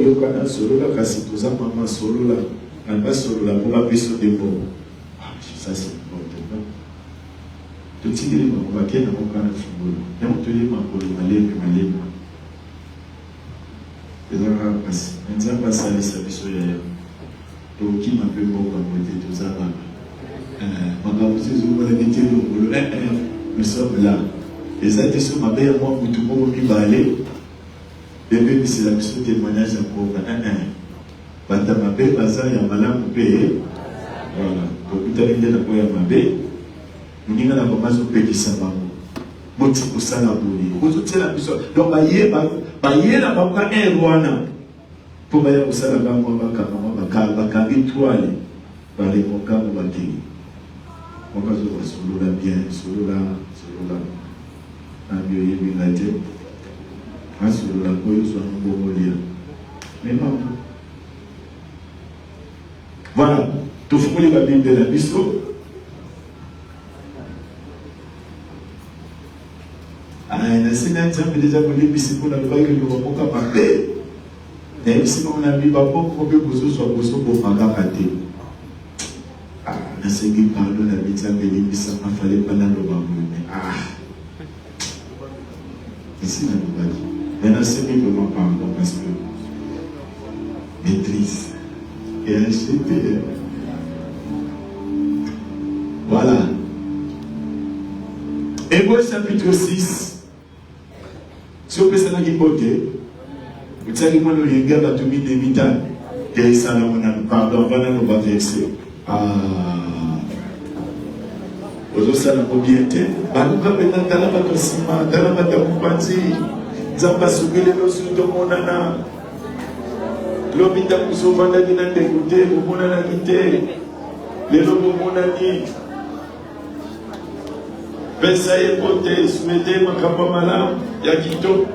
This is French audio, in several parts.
Toyokana solo la kasi toza maman solo la n'a pas solo la pour la biso de bon. Ça c'est important. Tout ce qui est bon va qu'il y a un cas de football. Et on te dit ma pour le malais que malais. Et donc parce que on va passer à ça biso ya. Donc qui m'a fait bon comme côté tout ça là. Pendant que ces hommes ont été nous sommes là. Et ça était sur ma belle moi pour tout le monde qui va aller. Et même si la mission témoignage à pour ma belle bazar ya malam pe. Voilà. Donc tu as l'idée de quoi ya ma belle. Nous n'y a pas besoin de payer ça maman. Bon tu peux ça la bonne. Vous êtes la mission. Donc bailler na papa un roi pour bailler au ça la maman ba étoile. Par les mokas ou bakini. On va se voir solo là bien, solo là. Amio yebi ngate. Un solo là quoi soit un bon molia. Mais non. Voilà. Tout faut les babines de la bistrot. Ah, il a signé un terme déjà pour les bistrots pour la loi que nous avons pas parlé. Et si on a mis pas pour que vous soyez pour faire rater. C'est qui parle de la médecine de l'émission, il fallait pas dans le bambou. Ici, dans le bambou. Maintenant, c'est qui ne m'a pas encore parce que maîtrise et acheter. Voilà. Hébreux chapitre 6. Si on peut s'en écouter, vous savez comment le regard va tout mis des vitales. Et ça, pardon, on va nous verser. Ozosala mobiete baluka pena tala batosima tala batakupanzi zamba sugile losuto monana lobita kusovanda dina ndekute monana kite lelo monani pesa yepote sumete makamba malam ya kito.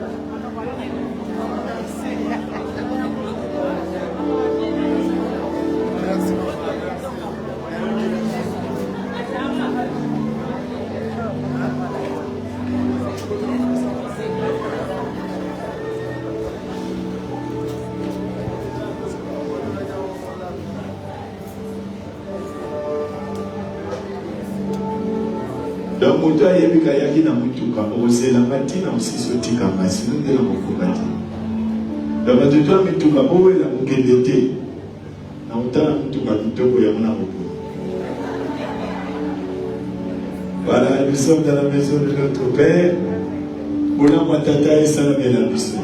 Moto ayebika yaki na mutuka ozela matina osiso tika masi ndela mokokati da batuto mituka bowela mukendete na utana mutuka kitoko ya mona moko. Voilà, nous sommes dans la maison de notre Père. Ola matata et salamé la biso.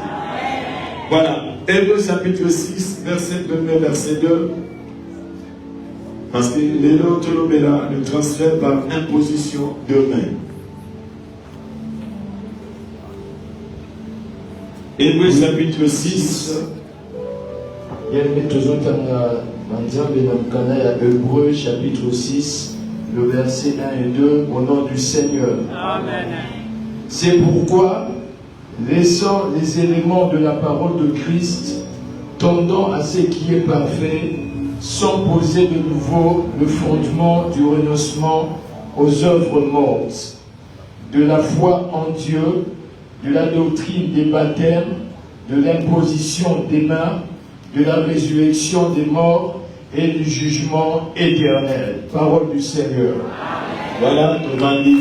Voilà, Hébreux chapitre 6 verset 1 verset 2. Parce que les autres le transfert par imposition de main. Hébreux chapitre 6. Hébreux chapitre 6, le verset 1 et 2, au nom du Seigneur. Amen. C'est pourquoi, laissant les éléments de la parole de Christ, tendant à ce qui est parfait, sans poser de nouveau le fondement du renoncement aux œuvres mortes, de la foi en Dieu, de la doctrine des baptêmes, de l'imposition des mains, de la résurrection des morts et du jugement éternel. Parole du Seigneur. Voilà, Thomas dit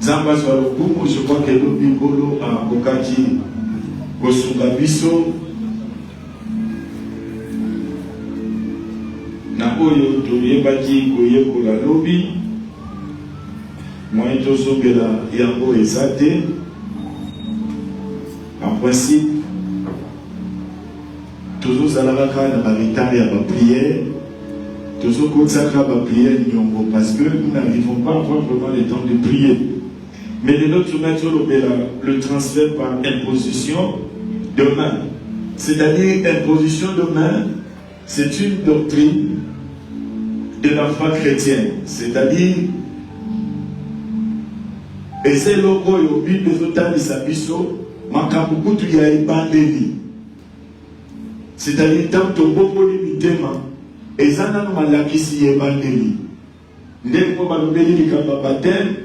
Zamba soit le coup, je crois que le bigolo a Bokati, Kosuka Biso, Naoyo, Toyebaki, Koyeko la lobby, moi et Tosobela, Yambo et Sate. En principe, toujours à la vaca, dans la vétale, à la prière, toujours consacré à la prière, parce que nous n'arrivons pas à avoir vraiment le temps de prier. Mais de l'autre maître, le transfert par imposition de main. C'est-à-dire, imposition de main, c'est une doctrine de la foi chrétienne. C'est-à-dire, et c'est le logo et au but des auteurs de Sabiso, Makamukutu ya ebandeli. C'est-à-dire, tant que beaucoup limitema, et ça n'a pas la qui s'y ebandeli. ndeko balobeli likambo baptême,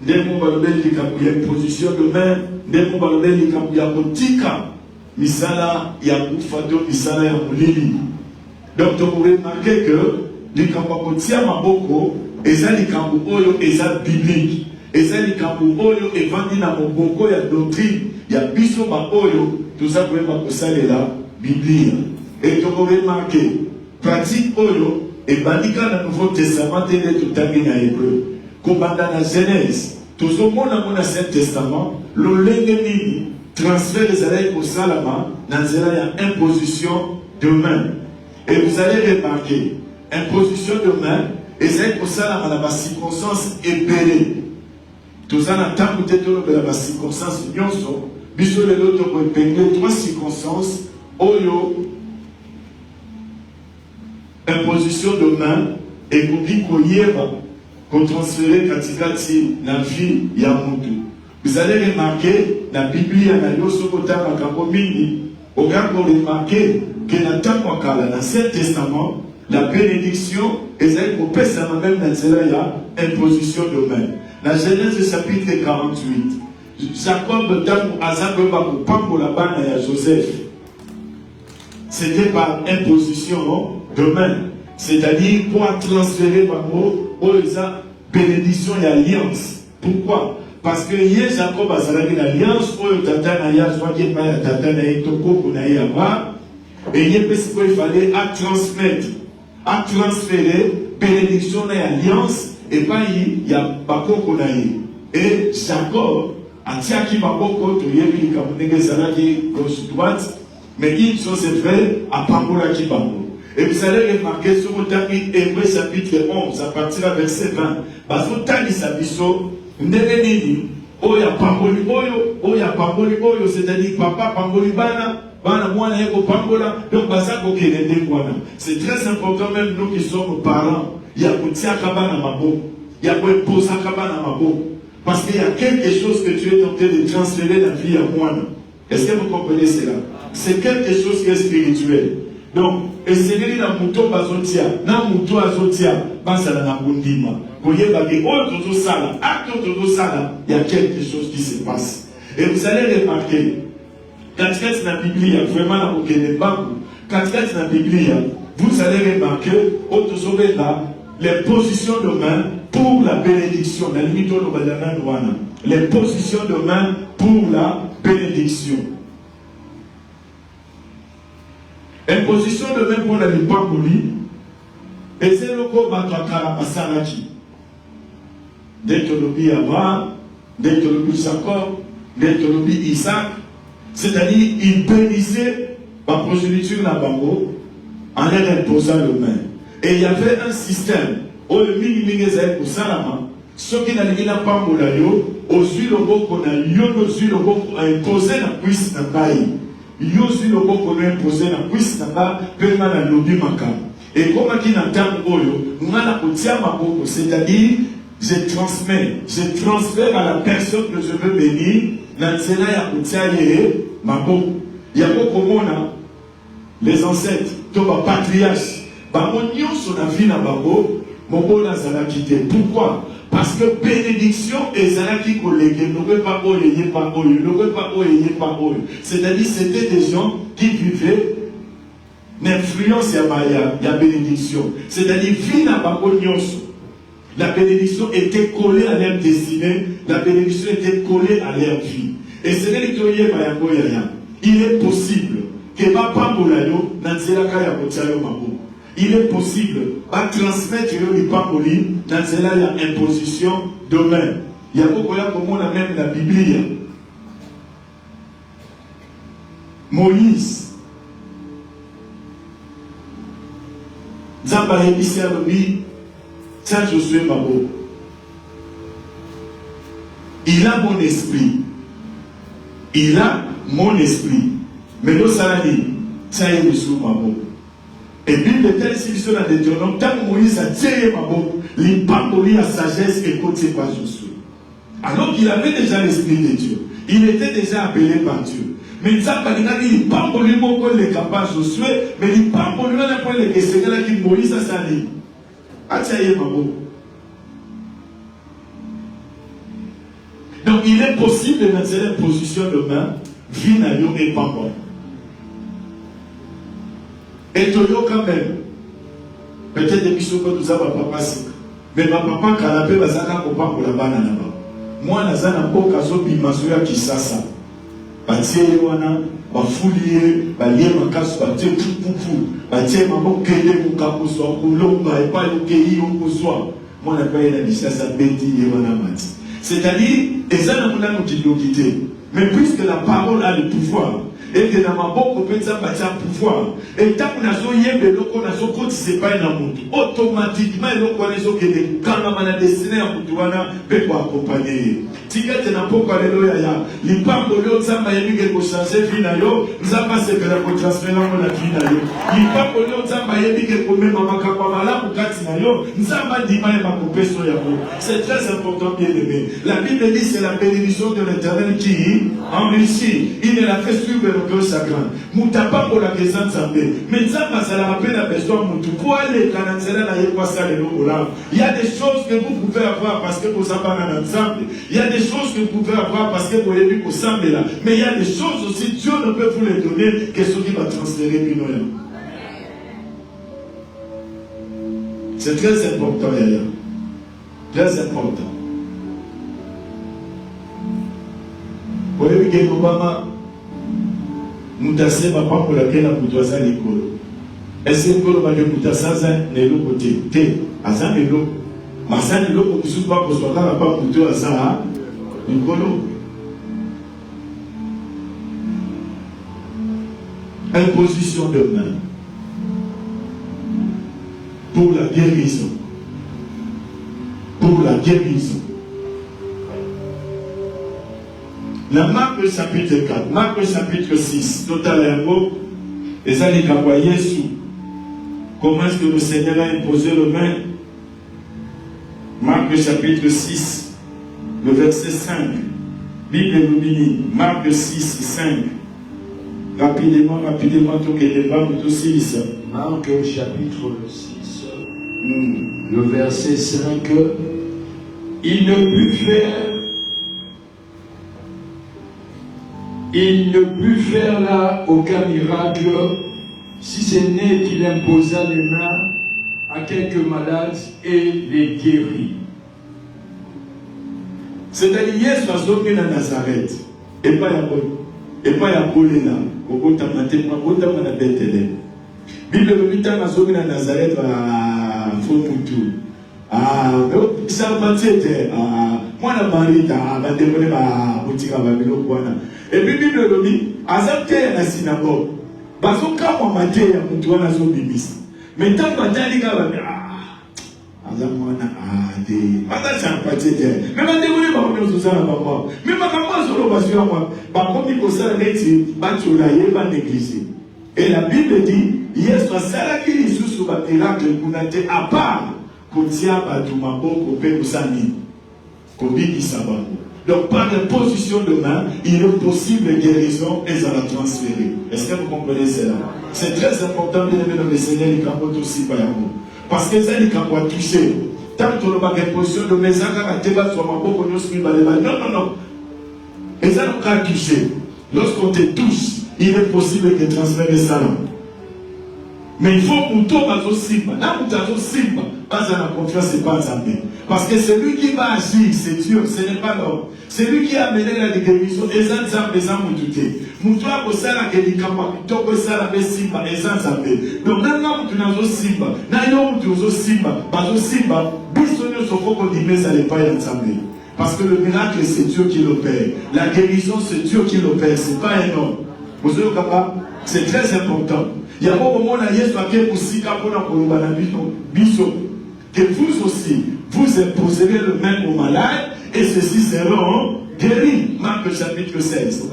ndeko balobeli likambo ya imposition de main, ndeko balobeli likambo ya kotika misala ya kufa to misala ya molili. Donc vous remarquez que likambo kotia maboko eza likambo oyo eza biblique, eza likambo oyo evandi na moboko ya doctrine ya biso ba oyo tuza koyeba kosalela Biblia. Et vous remarquez pratique oyo ebandika na Nouveau Testament tele tutangi na Hébreu. Kobanda na Genèse, tozomona mona Saint Testament, lolenge nini transfert ezalaki kosalama na nzela ya imposition de main. Et vous allez remarquer, imposition de main ezalaki kosalama na ba circonstances ébélées. Tozana tango te tolobela ba circonstances nyonso, biso lelo tokoepengele 3 circonstances oyo imposition de main et koki koyeba kotransférer katikati na vie ya mutu. Vous allez remarquer na Biblia na yoso kotaka makambo mingi, okako remarquer que na tango kala na Ancien Testament la bénédiction ezali kopesama même na nzela ya imposition de main. Na Genèse chapitre 48, Jacob tango azakoba kopambola bana ya Joseph, c'était par imposition de main, c'est-à-dire pour transférer par mot la bénédiction et alliance. Pourquoi? Parce que hier Jacob a salé l'alliance, où tata na ya soit qui pas tata na itoko kuna ya ma, et il fallait à transmettre, à transférer bénédiction et alliance, et pas il y a bako kuna et Jacob a tia qui bako to yebi kamunege salaki gauche droite, mais une chose est faite à Pambola qui bako. Et vous allez remarquer sur le terme Hébreu chapitre 11, à partir du verset 20. Parce que tant sa biso, ndeneni, oya pamboli oyo, c'est-à-dire papa pamboli bana mwana yeko pambola, donc basa ko kelende kwana. C'est très important même nous qui sommes parents, ya kutia kabana mabo, ya kueposa kabana mabo. Parce qu'il y a quelque chose que tu es tenté de transférer dans la vie à moi. Est-ce que vous comprenez cela? C'est quelque chose qui est spirituel. Donc, essayez la mouton bazotia, na mouton azotia, basala na bundima. Voyez, il y a quelque chose qui se passe. Et vous allez remarquer, quand il y a la Bible, vraiment, quand il y a la Bible, vous allez remarquer, les positions de main pour la bénédiction. Les positions de main pour la bénédiction. Imposition de main pour la Lipamboli, et c'est le corps Batakara Masalaki. Dès que le bi Abraham, dès que le bi Jacob, dès que le bi Isaac, c'est-à-dire il bénissait la progéniture Nabango en leur imposant le main. Et il y avait un système où le mini-mini-zay pour Salama, ceux qui n'avaient pas Pambola yo, aux huiles au beau qu'on a imposé la puissance d'un bail. Yosu le beau qu'on a imposé la puissance d'un bail, peut mal à l'obi makam. Et comme qui n'entend oyo, nous allons tirer ma boko, c'est-à-dire je transfère à la personne que je veux bénir, l'anzela ya koutiaye ma boko. Il y a beaucoup mona les ancêtres, toba patriarches, bamonyo sur la vie na babo, mobola zala quitté. Pourquoi? Parce que bénédiction et zala qui collègue, ne veut pas oyer pas oyer, ne veut pas oyer pas oyer. C'est-à-dire c'était des gens qui vivaient l'influence ya bénédiction. C'est-à-dire vie na babo nyonso. La bénédiction était collée à leur destinée, la bénédiction était collée à leur vie. Et c'est là que il est possible que papa Moulayo n'anzela kaya kotiayo mabo. Il est possible de transmettre le pamboli n'anzela ya imposition de main. Il y a beaucoup là comme on a même la Bible. Moïse, Zamba ébissé à l'obi. Ça, Josué Mabo. Il a mon esprit. Il a mon esprit. Mais nous, ça dit, ça y est, Josué Mabo. Et Bible est telle situation dans les Deutéronomes, tant que Moïse a tiré Mabo, il pas la sagesse et côté par Josué. Alors qu'il avait déjà l'esprit de Dieu. Il était déjà appelé par Dieu. Mais ça, il pas pour lui les capables Josué, mais il pas pour lui les questions qui Moïse a sali. Atiaye mabo. il est possible de mettre une position de main, vie n'a et pas bon. Et toujours quand même, peut-être depuis ce que nous avons papa, mais ma papa, canapé, bazana, copain pour la banane. Moi, nazana, pour kazo, bimazoya, qui ça. Batie wana, bafulie, balie makasu, batie pupupu, batie maman kele, mukakuswa, kulonga, et pas le kei, okuswa. Moi, n'a pas eu la licence à Béti et wana mati. C'est-à-dire, et ça, nous avons dit, mais puisque la parole a le pouvoir, et que dans ma boque, on peut ça bâtir pouvoir, et tant qu'on a so yébe, l'on a so côté, c'est pas un monde. Automatiquement, l'on connaît so que quand on a destiné à Moutouana, peut quoi accompagner. Tika tena poko alléluia ya, l'ipambo l'autre ça m'a émis que changer vie na yo, nous avons passé que la transférer dans la vie na yo. L'ipambo l'autre ça m'a émis que pour même maman kapamala pour kati na yo, nous avons dit ma couper sur ya. C'est très important bien aimé. La Bible dit c'est la bénédiction de l'Éternel qui enrichit. Il ne la fait suivre le cœur chagrin. Moutapa pour la question de Zambé. Mais ça ça la rappelle la besoin moutou. Pour aller cananzela na yekwa ça le logo là. Il y a des choses que vous pouvez avoir parce que vous avez ensemble. Il y a des choses que vous pouvez avoir parce que vous avez vu qu'au semble là. Mais il y a des choses aussi, Dieu ne peut vous les donner que ce qui va transférer Pinoya. C'est très important, Yaya. Très important. Vous avez vu que Obama Moutassé va pas pour laquelle la Moutouaza l'école. Est-ce que vous avez Moutassé n'est l'autre côté? Té, Azan est l'autre. Massan est l'autre, vous ne pouvez pas pour soi, pas pour Moutouaza. Imposition de main pour la guérison. Pour la guérison. La Marc chapitre 4, Marc chapitre 6, total info, les années qu'envoyé sous. Comment est-ce que le Seigneur a imposé le main? Marc chapitre 6, le verset 5. Bible Lumini, Marc 6, 5. Rapidement, tout que les femmes aussi ça. Marc chapitre 6, le verset 5. Il ne put faire là aucun miracle, si ce n'est qu'il imposa les mains à quelques malades et les guérit. C'est-à-dire, Yesu a sorti de Nazareth, et pas ya Bolela, au bout de la Bethléem. Bible me dit à sorti de Nazareth à Fomutu. Ça m'a dit, moi, la Marie, a développé ma boutique à Babylone. Et puis, Bible me dit, à Zapté, à la synagogue, Bazoka, on m'a dit, à Moutouana, Zobimis. Mais tant que tu as dit, et la Bible dit, Yesu asalaki lisusu ba miracle kuna te à part kotia batu maboko pe kusani kobikisa bango. Donc par la position de main, il est possible de guérison et ça la transférer. Est-ce que vous comprenez cela? C'est très important de lever dans le Seigneur et quand aussi par amour. Parce que ça, il a touché. Tant que l'on a une position de maison, non. Et ça, on a touché. Lorsqu'on te touche, il est possible de transférer ça. Mais il faut que tout le simba. Là où tu as simba, pas la confiance, c'est pas Zambé. Parce que c'est lui qui va agir, c'est Dieu, ce n'est pas l'homme. C'est lui qui a mené la guérison. Et ça, Zambé, ça m'a douté. Moutoua ko sala ke likamba kitoko sala be simba ezanzambe. Donc nanga mutu nazo simba, na yo mutu nazo simba, bazo simba, biso nyoso foko dimeza le pa ya nzambe. Parce que le miracle c'est Dieu qui l'opère. La guérison c'est Dieu qui l'opère, c'est pas un homme. Vous savez papa, c'est très important. Il y a un moment là Yesu ake kusika pona koloba na biso que vous aussi vous imposerez le main aux malades et ceux-ci seront guéri, Marc chapitre 16.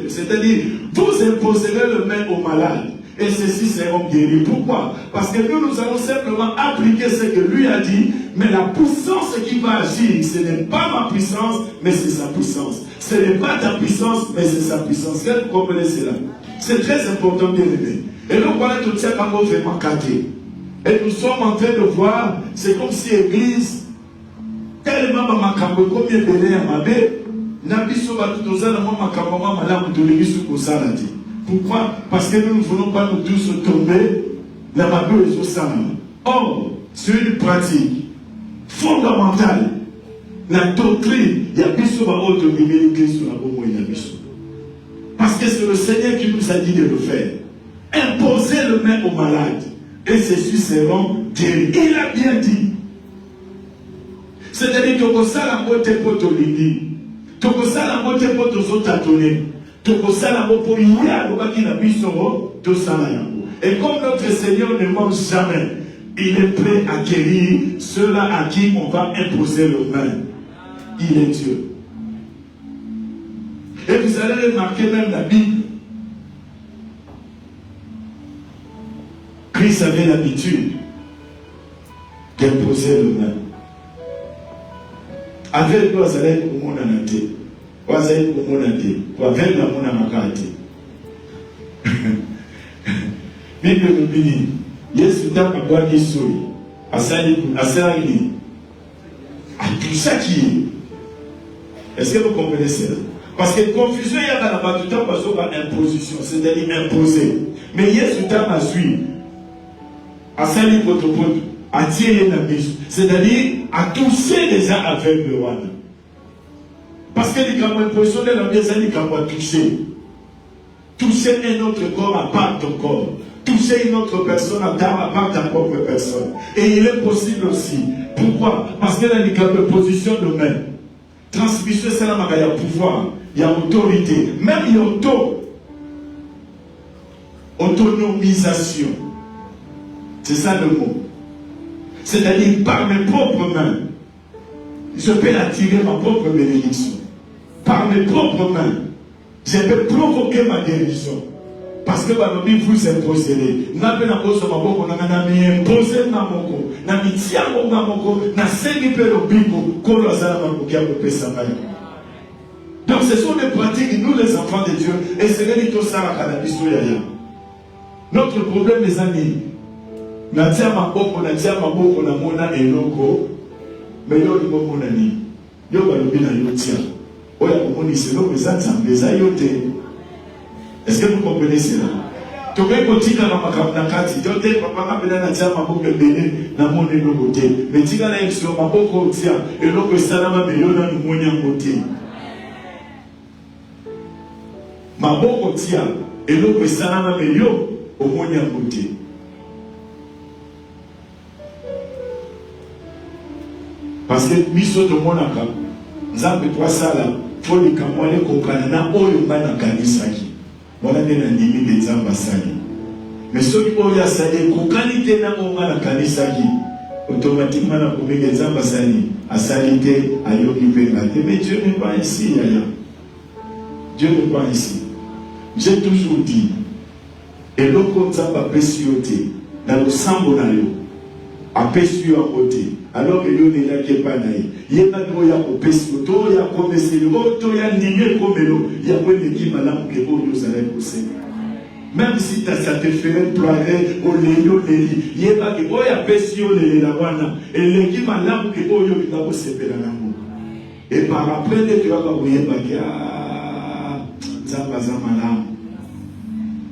C'est-à-dire, vous imposerez le main aux malades et ceux-ci seront guéris. Pourquoi? Parce que nous allons simplement appliquer ce que lui a dit, mais la puissance qui va agir, ce n'est pas ma puissance, mais c'est sa puissance. Ce n'est pas ta puissance, mais c'est sa puissance. Quel vous comprenez cela? C'est très important, bien aimé. Et donc voilà tout ça quand on vraiment cadré. Et nous sommes en train de voir, c'est comme si l'Église tellement makambo comme ebele ya mabe na biso bato tozala mwa makambo mwa malamu tolingi su kosala te. Pourquoi? Parce que nous ne voulons pas nous tous tomber dans ma gueule et or, c'est une pratique fondamentale. La doctrine, il y a biso ba autre Christ sur la bomo et la biso. Parce que c'est le Seigneur qui nous a dit de le faire. Imposer le main aux malades et ceux-ci seront guéris. Il a bien dit. C'est-à-dire que ça la moté pour tolingi, que ça la moté pour tous autres atonnés. Et comme notre Seigneur ne ment jamais, il est prêt à guérir ceux-là à qui on va imposer le main. Il est Dieu. Et vous allez remarquer même la Bible. Christ avait l'habitude d'imposer le main. Avec nous, vous allez au monde en entier. Wazai kumona te, wavenda muna makati. Bible mbili, Yesu tapa kwa kisuri, asali, atusaki. Est-ce que vous comprenez cela? Parce que confusion, il y a dans la bas du temps, parce qu'on a imposition, c'est-à-dire imposer. Mais Yesu tapa suit, asali potopoto, attirer la mise, c'est-à-dire à toucher les gens avec le roi. Parce que les gamins impositionnés, la maison, les gamins toucher. Toucher un autre corps à part ton corps. Toucher une autre personne à part ta propre personne. Et il est possible aussi. Pourquoi? Parce que là, les gamins position de main. Transmission, c'est là où il y a pouvoir, il y a autorité. Même il y a autonomisation. C'est ça le mot. C'est-à-dire, par mes propres mains, je peux attirer ma propre bénédiction. Par mes propres mains, je peux provoquer ma guérison. Parce que vous imposerez. Donc ce sont des pratiques, nous les enfants de Dieu, et c'est là que notre problème, les amis, natia maboko na mona eloko mais yo libo mona ni yo balobi na yo tia oya komoni selo meza nzambe za yo te. Est-ce que vous comprenez cela? Tobe kotika na makambo na kati yo te papa ngapela na tia maboko ebele na mona eloko te mais tika na yesu maboko tia eloko esalama me yo na numonya ngote maboko tia eloko esalama me yo omonya ngote. Parce que biso to monaka nzambe toi sala foli kamwale kokana na oyo bana kanisaki bona ndena ndimi bezamba sali mais soki oyo asali kokani te na mo bana kanisaki automatiquement na komenge nzamba sali asali te ayoki penga te. Mais Dieu n'est pas ici yaya. Dieu n'est pas ici. J'ai toujours dit eloko nzamba pesi yo te na losambo na yo apesi yo akote. Alors que Dieu n'est là qui est pas naïf. Il y a un peu de peste, il y a un peu de peste, il y a un peu de peste. Même si ça te ferait pleurer, il y a un peu de peste, et par après, tu vas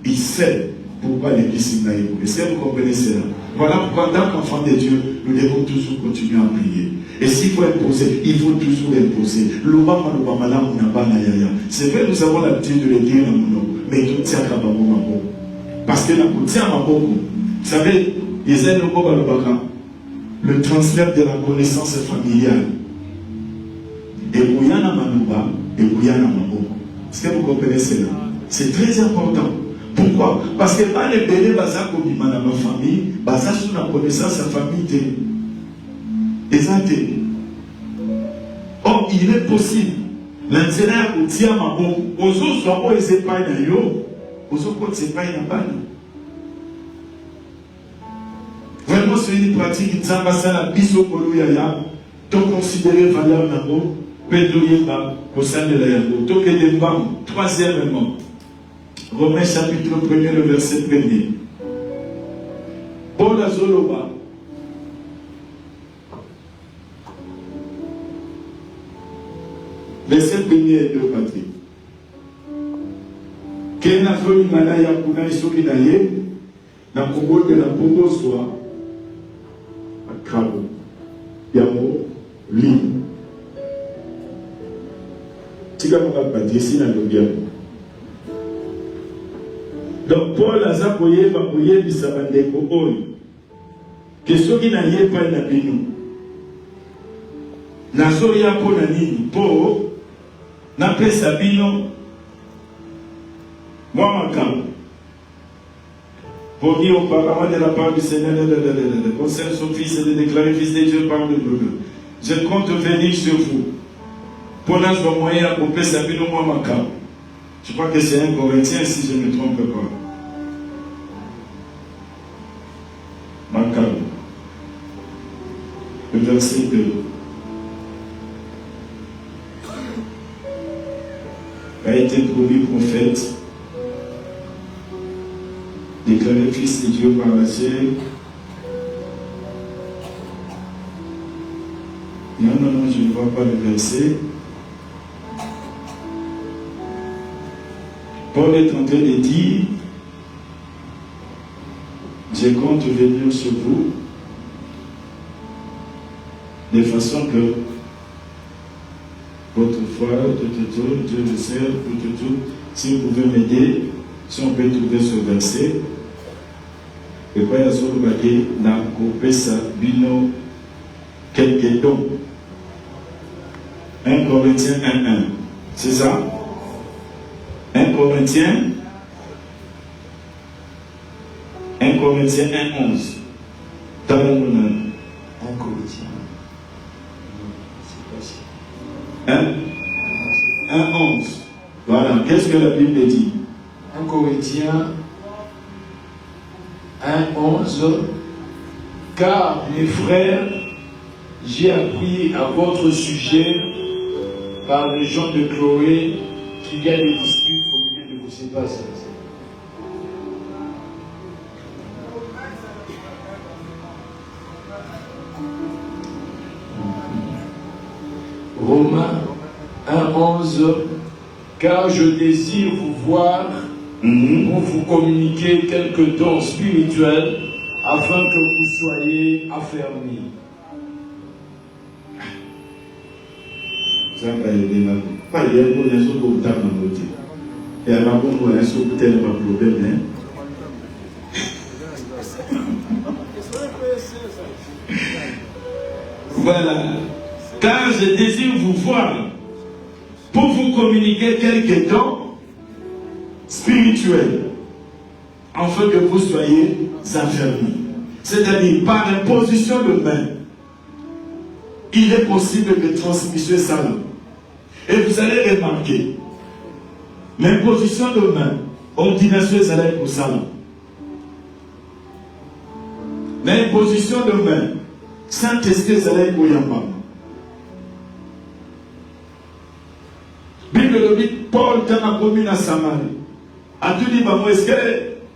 il sait pourquoi l'église est naïve. Est-ce que vous comprenez cela? Voilà pourquoi, en tant qu'enfant de Dieu, nous devons toujours continuer à prier. Et s'il faut imposer, il faut toujours imposer. C'est vrai, nous avons l'habitude de le dire dans mon nom, mais il tient à Maboko. Parce que la tient à Maboko, vous savez, le transfert de la connaissance familiale. Et Bouyana Manouba, et Bouyana Maboko. Est-ce que vous comprenez cela? C'est très important. Pourquoi? Parce que dans les bébés, baza comme dans ma famille, baza sur la connaissance de la famille. Exactement. Or, il est possible. L'intérêt au tia mabo, aux autres soit pas les épargnes à yo, aux autres c'est pas une balle. Vraiment, c'est une pratique qui s'abasse à la biso koloyaya, to considérer valeur nabo, Pedro Yemba, au sein de la Yambo, to que des femmes, troisièmement. Romains chapitre 1er, le verset 1er. Paul Azoloba. verset 1 et 2, Patrick. Kena zoli manaya kuna isoki na ye na kongo de la pongo soit akrabo yamo li tika maka patrici na lobiamo. Donc Paul aza koyeba koyebisa bandeko oyo ke soki na ye epai na bino nazoya mpo na nini mpo napesa bino mwa makambo pour dire auparavant de la part du Seigneur concerne son fils et de déclarer fils de Dieu par le Dieu. Je compte venir sur vous pour n'avoir moyen pour pesa bino mwa makambo. Je crois que c'est un Corinthien si je ne me trompe pas. Macabre. Le verset 2. A été promis prophète, déclaré fils de Dieu par la chair. Non, je ne vois pas le verset. Paul est en train de dire, je compte venir sur vous, de façon que votre foi, Dieu le sait, si vous pouvez m'aider, si on peut trouver ce verset, et quoi il y a sur le baquet, n'a coupé sa bino quelques dons. 1 Corinthiens 1:1, c'est ça? 1 Corinthiens 1:11. Talon 1 Corinthiens. 1:11. Voilà. Qu'est-ce que la Bible dit? 1 Corinthiens 1:11. Car mes frères, j'ai appris à votre sujet par les gens de Chloé qu'il y a des disputes au milieu de vos séparateurs. Romains 1:11. Car je désire vous voir pour vous communiquer quelques dons spirituels afin que vous soyez affermis. Ça va aider là. Pas il y a un peu de choses pour ta côté. Et à la bonne fois, est-ce que peut-être pas problème, Voilà. Car je désire vous voir pour vous communiquer quelques dons spirituels afin que vous soyez affermis. C'est-à-dire par imposition de main, il est possible de transmission ça là. Et vous allez remarquer, l'imposition de main, ordination ça là pour ça là. L'imposition de main, Saint-Esprit ça là pour Yamba. Bible le dit, Paul t'a commis à Samarie. A tout dit, bah moi est-ce que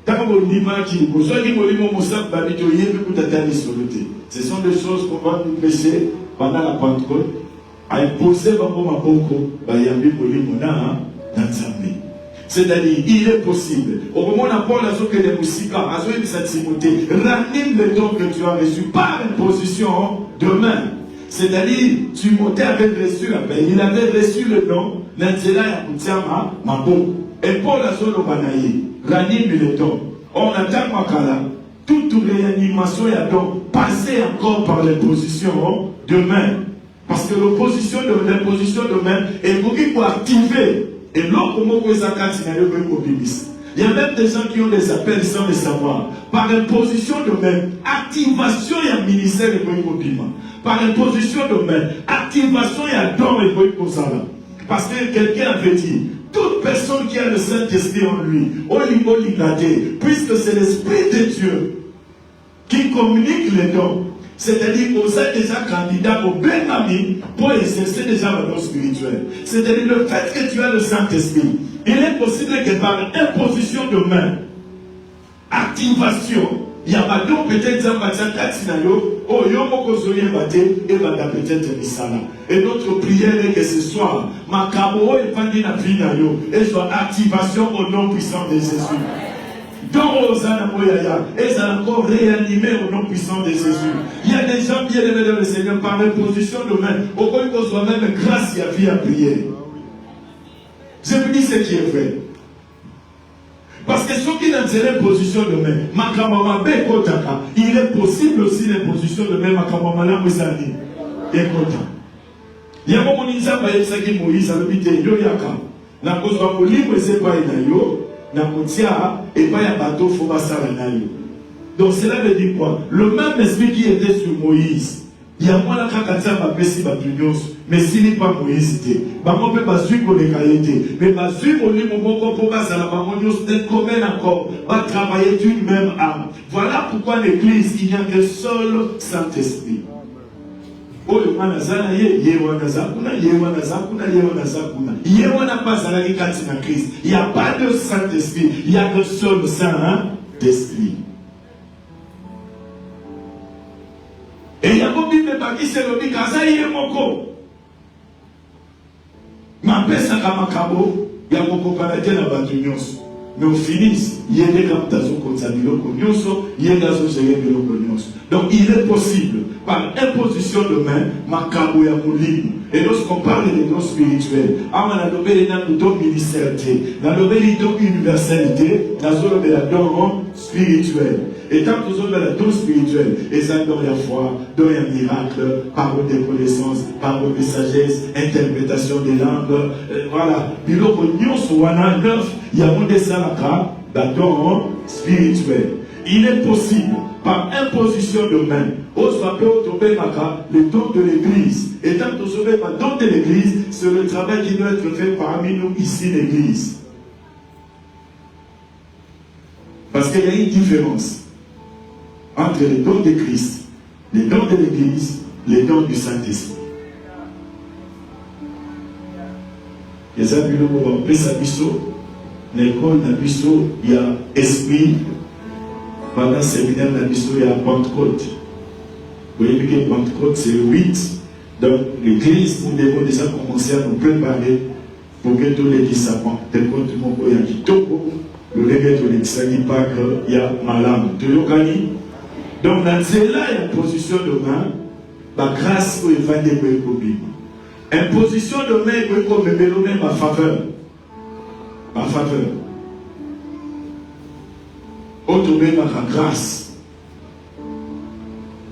t'as mon image qui vous soit dit mon moussa babito yé pour t'attendre sur le thé. Ce sont des choses qu'on va nous prêcher pendant la Pentecôte. À imposer bambo maboko, bah yambi moli mona dans Zambie. C'est-à-dire, il est possible. Au moment où Paul a dit que les musiques, à ce que Timothée, ranime le don que tu as reçu par imposition de main. C'est-à-dire, Timothée avait reçu la paix, il avait reçu le don, l'intérêt à Koutiama, Mabo. Et Paul a dit que ranime le don. On attend Makala, toute réanimation et don, passer encore par l'imposition de main. Parce que l'imposition de main est pour activer. Et l'autre mot que ça il y a même des gens qui ont des appels sans le savoir. Par imposition de main, activation et un ministère de Boïkobima. Par imposition de main, activation et un don de Boïkosala. Parce que quelqu'un avait dit, toute personne qui a le Saint-Esprit en lui, puisque c'est l'Esprit de Dieu qui communique les dons. C'est-à-dire qu'on est déjà candidat au Benami pour exercer déjà le don spirituel. C'est-à-dire le fait que tu as le Saint-Esprit, il est possible que par imposition de main, activation, il y a pas donc peut-être un matin taxinayo, oh yomoko zoye bate et bata peut-être misala. Et notre prière est que ce soir, ma kamo et fandi na vina yo et soit activation au nom puissant de Jésus. Donc, Osana Moyaya, et ça a encore réanimé au nom puissant de Jésus. Il y a des gens bien aimés dans le Seigneur par l'imposition de main. Au cas où soit même grâce et à vie à prier. Je vous dis ce qui est vrai. Parce que ceux qui n'ont pas l'imposition de main, il est possible aussi l'imposition de main. Il y a un moment où il y a Moïse, na kozwa molimo esepai na yo na kotia epai ya bateau faut basala na yo. Donc cela veut dire quoi? Le même esprit qui était sur Moïse, il y a moins la kakatia bapesi batunyos, mais s'il n'est pas Moïse te bango pe bazui koleka yete mais bazui molimo moko po basala bango nyos d'être commun encore va travailler d'une même âme. Voilà pourquoi l'église il n'y a qu'un seul Saint-Esprit. Il n'y a pas de Saint-Esprit, il y a un seul Saint-Esprit. Et il y a beaucoup de qui se dit Kaza Yemoko. Ma pesa kama kabo, il y a beaucoup de na batunyos. Mais au finis, il y a des gens qui ont donc il est possible, par imposition de main, makabo ya mulimu. Et lorsqu'on parle des dons spirituels, on a donné des dons ministériels, on a donné des dons universalité, on a donné des dons spirituels. Et tant que nous avons la don spirituelle, et ça donne la foi, donne un miracle, parole de connaissance, parole de sagesse, interprétation des langues, voilà. Puis l'autre, nous avons neuf, il y a un dessin là, la don spirituel. Il est possible, par imposition de main, le don de l'église. Et tant que nous avons le don de l'église, c'est le travail qui doit être fait parmi nous ici, l'église. Parce qu'il y a une différence entre les dons de Christ, les dons de l'Église, les dons du Saint-Esprit. Et ça, puis nous avons appelé ça biseau. L'école n'a biseau, il y a esprit. Pendant le séminaire, n'a biseau, il y a Pentecôte. Vous voyez que Pentecôte, c'est le 8. Donc, l'Église, nous devons déjà commencer à nous préparer pour que tous les disciples, tel que tout le monde a dit, le regret de l'extérieur, pas qu'il y a malade. Donc, dans cela, il y a une position de main, la grâce pour évader pour le une position de main pour me donner ma faveur. Ma faveur. Autour ma grâce.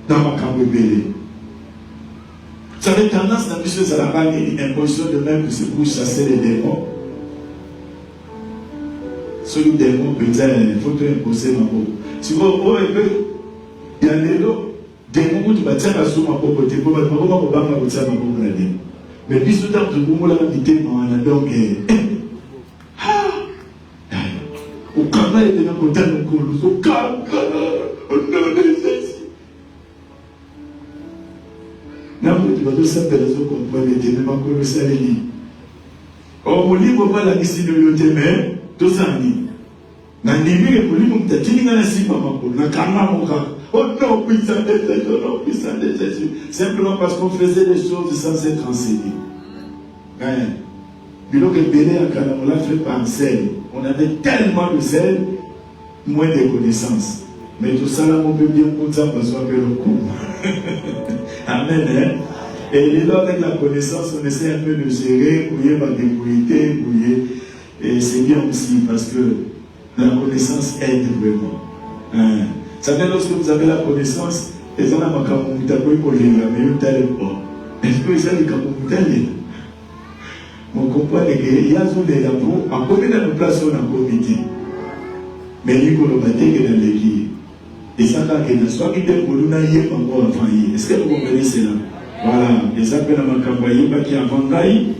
Dans ma camébélé. Ça avait tendance à M. Zalabani, une position de main pour chasser les démons. Sur le démon, peut-être, il faut imposer ma peau. Si vous voulez, il y a des démons qui vont tirer sur ma peau, mais puis tout à l'heure, vous l'avez dit, donc, au Canada, il y a un côté de Koulouz, au Canada, au nom de Jésus. N'a pas dit, vous savez, vous comprenez, vous ne connaissez pas les livres. Or, mon livre, on va la laisser de l'autre, tout ça, na ndimi ke kuli mumta tininga na simba makulu na kama moka oh non puissant de Jésus, oh non puissant de Jésus, simplement parce qu'on faisait des choses sans être enseigné. Bilo que Béné à Kana on l'a fait par zèle, on avait tellement de zèle, moins de connaissances, mais tout ça là on peut bien pour ça parce qu'on peut le coup. Amen hein? Et les gens avec la connaissance on essaie un peu de gérer, bouiller ma débrouillité, bouiller, et c'est bien aussi parce que la connaissance aide vraiment. Ça fait lorsque vous avez la connaissance, les gens n'ont pas est-ce que les gens n'ont pas mon comprendre qu'il y a des lapons, en combien de places on a comité. Mais il faut le battre dans l'église. Et ça, quand il y a soit qui est pour nous, il y a encore enfant. Est-ce que vous comprenez cela? Voilà. Et ça, quand on a campagne, qui a vendu.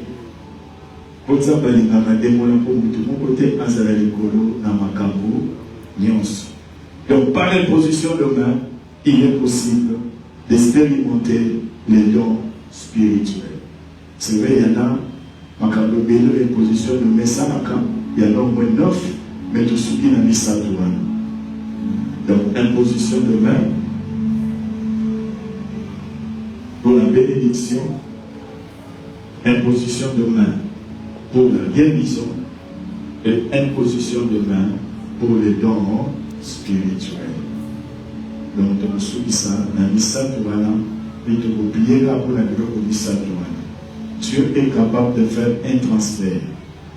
Pour ça, il y a des démons pour mon côté, à Zalalikolo, dans ma cambo, nyons. Donc, par l'imposition de main, il est possible d'expérimenter les dons spirituels. C'est vrai, il y en a, ma cambo bélo, imposition de main, ça, il y en a au moins 9, mais tout ce qui n'a mis ça, donc, imposition de main, pour la bénédiction, imposition de main pour la guérison et imposition de main pour les dons spirituels. Donc, on sourit ça, dans l'Issatou, et tu peux prier là pour la gloire de l'Issatou. Dieu est capable de faire un transfert.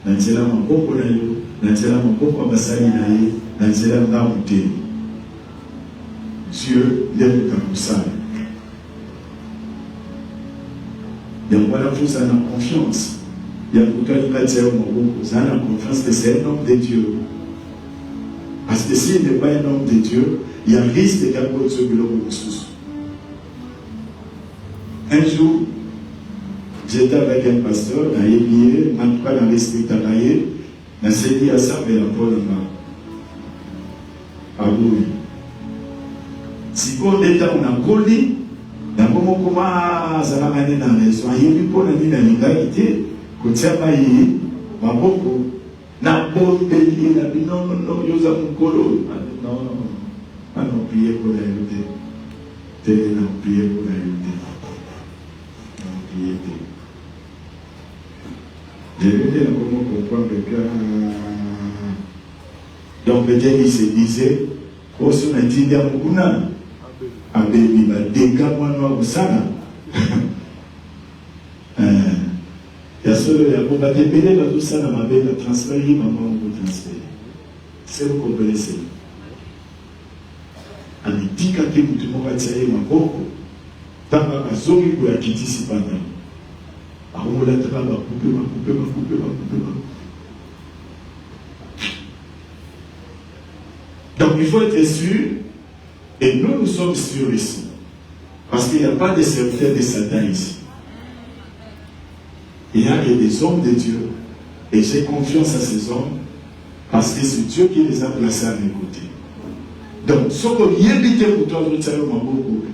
Dans le monde, dans le monde, Dieu lève comme ça. Il y a voilà, vous avez confiance. Il y a beaucoup de gens vous avez confiance que c'est un homme de Dieu. Parce que s'il n'est pas un homme de Dieu, il y a un risque de garder ce bureau de ressources. Un jour, j'étais avec un pasteur, dans l'Émier, en tout cas dans l'esprit Takaye, dans ce dit à ça, mais la Paul a voulu. Si on est dans la colis, dans le moment où on a amené dans la maison, il y a eu pour la l'égalité, quand il y a eu, ma beaucoup, n'a pas oublié, n'a dit non, il y a un colo. Non, non, priez pour la unité. Non, priez pour la unité. Non, priez pour. J'ai vu comment comprendre que. Donc, peut-être il se disait, oh, si on a dit, il y a beaucoup de gens. Abébi, des gars, moi, nous, vous savez. Il y a ceux qui ont été tout ça, dans ma vie, transférer, maman, vous transférer. C'est vous comprenez, c'est. Ami dit que tu m'as dit ma beaucoup. Tant que Zoé pour la quitter si pas non. Alors on l'a travaillé, couper. Donc il faut être sûr, et nous sommes sûrs ici, parce qu'il n'y a pas de serviteurs de Satan ici. Il y a des hommes de Dieu, et j'ai confiance à ces hommes, parce que c'est Dieu qui les a placés à mes côtés. Donc, ce qu'on y évite pour toi,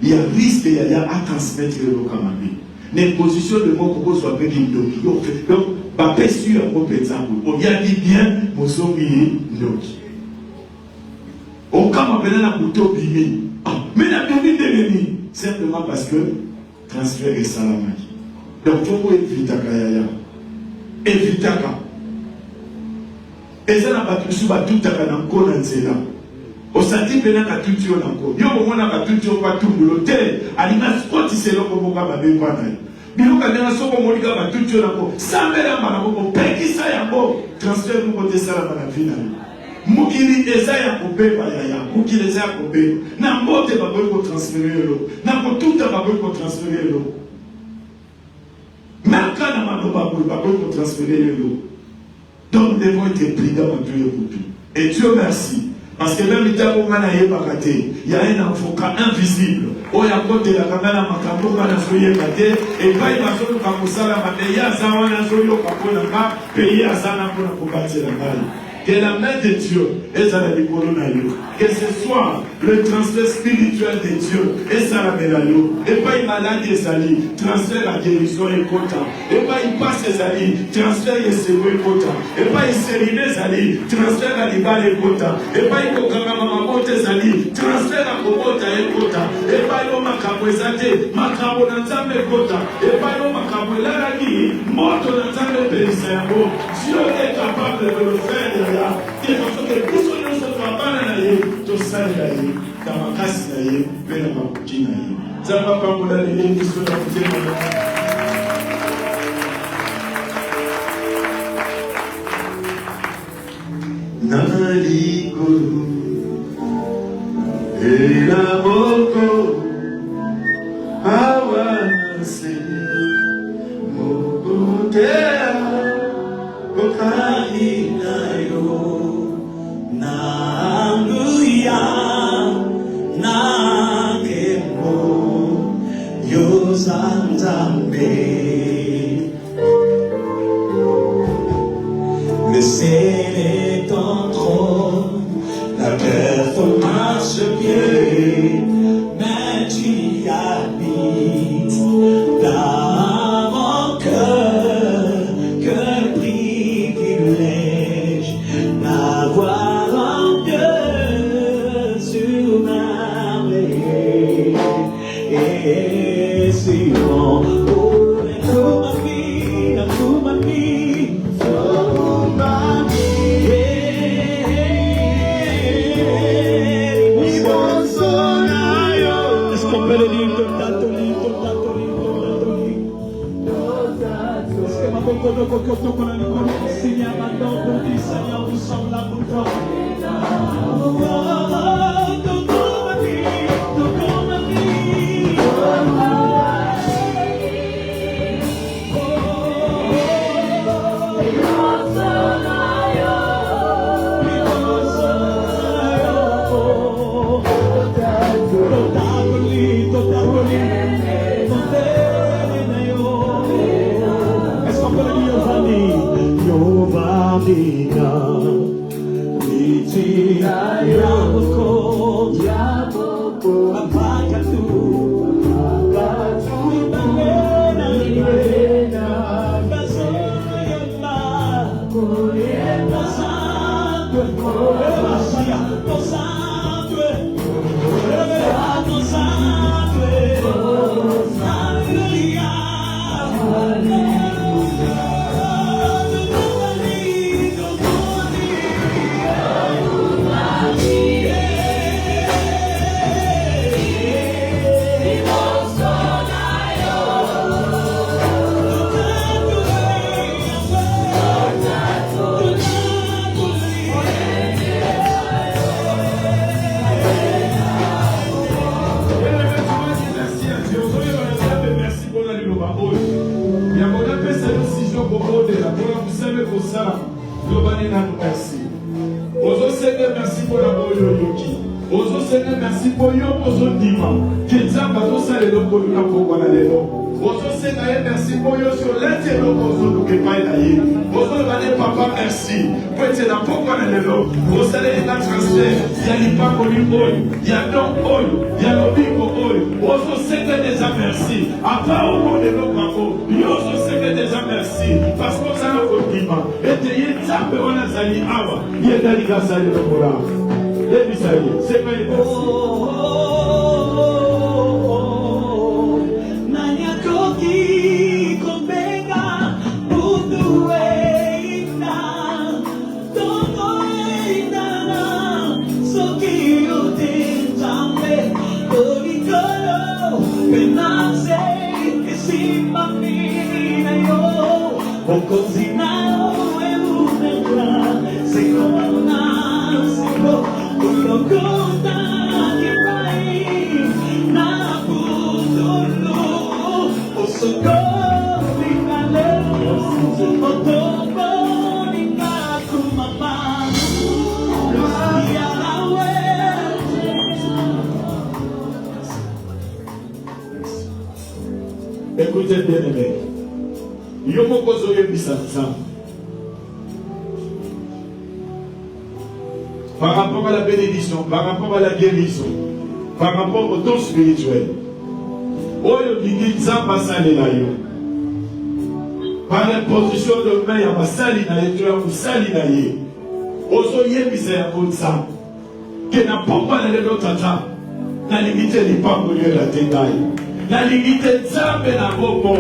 il y a un risque à transmettre le locamami. Les positions de mon propos sont avec une doki. Donc, pas sûr à mon exemple. On y a dit bien, mon son est doki. On comme appelle la couteau bimé. Mais la bimé de simplement parce que transfert est salamaki. Donc, il faut éviter Kayaya. Éviter Kayaya. Et ça n'a pas tout à fait encore dans ce là. Au senti que la culture encore. Il y a un moment la culture pas tout le temps. Alina Scott c'est là pour moi babe quoi naï. Bilo quand on s'en va mourir la culture encore. Ça me l'a mal pour payer ça y a bon transfert pour côté ça la finale. Mukiri eza ya kubeba ya mukiri eza ya kubeba. Na mbote babe pour transférer l'eau. Na ko tout babe pour transférer l'eau. Même quand on m'a babe pour transférer l'eau. Donc nous devons être prudents en Dieu pour tout. Et Dieu merci. Parce que même il y a un avocat invisible. Il y a un côté de la caméra, et pas il va faire comme ça, il y a un pays à Zana pour combattre la balle. Que la main de Dieu est à la Coronayo. Que ce soit le transfert spirituel de Dieu et ça la mélayo. Et pas il malade des alliés, transfert la guérison et quota. Et pas il passe les alliés, transfert les séries et quota. Et pas il série les alliés, transfert la libale et quota. Et pas il kokama des alliés, transfert la comota et quota. Et pas il macabo ezate, macabo n'entame quota. Et pas il macabo la ragi, moto n'entame périsséabo. Dieu est capable de le faire. Il faut que tout ce que nous sommes pas tout ça dans ma casse mais dans ma coquille. Ça va pas vous donner les questions de la Nali Guru et la Boko Awanase Mokotea Kokani le ciel est en trône, la terre forma ce pied, mais tu y habites dans mon cœur. Quel privilège d'avoir un Dieu sur ma vie. Et si Merci pour la boyoyoki. Ozo Seigneur, merci pour yo, ozo dima. Kinza bato sale lo ko na ko wana lelo. Ozo Seigneur, merci pour yo sur l'intérieur ozo lo ke pai na ye. Ozo bane papa merci. Pwete na ko wana lelo. Ozo le na transfert. Ya li pa ko li oyo. Ya don oyo. Ya lo biko oyo. Ozo Seigneur déjà merci. Apa o mo de lo kako. Yo ozo Seigneur déjà merci. Parce que ça na ko dima. Ete ye tsape wana zali awa. Ye dali ga sale lo kora. C'est pas une Écoutez bien aimé, Yomoko Zoye Bissansa, par rapport à la bénédiction, par rapport à la guérison, par rapport au don spirituel, Oyo Gigi Zamba Salinayo, par l'imposition de main à ma Salinaye, tu as un Salinaye, Ozo Yebisa Yakonsa, qui n'a pas de l'autre temps, n'a limité les pas pour la détail. La limite Nzambe na bobo.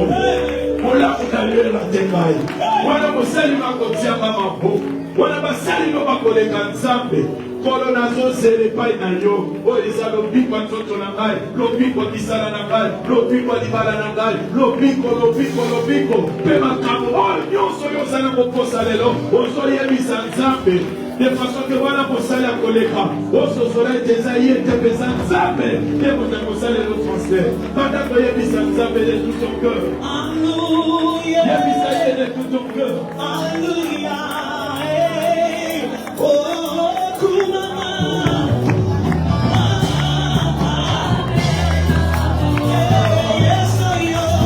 Ola kutalio la tekai. Wana mosali makotia mama bo. Wana basali no makoleka Nzambe. Kolo nazo sele pai na yo. O eza lobiko ntoto na ngai. Lobiko kisala na ngai. Lobiko libala na ngai. Lobiko. Pe makambo nyonso yo sana koposa lelo. Ozo yebisa Nzambe. De façon que voilà pour ça la collecte. Au soleil des aïeux te pesant Nzambe. Et pour ça le transfert. Pendant que yebisa Nzambe de tout ton cœur. Alléluia. Yebisa de tout ton cœur. Alléluia. Oh, Kumama. Salina.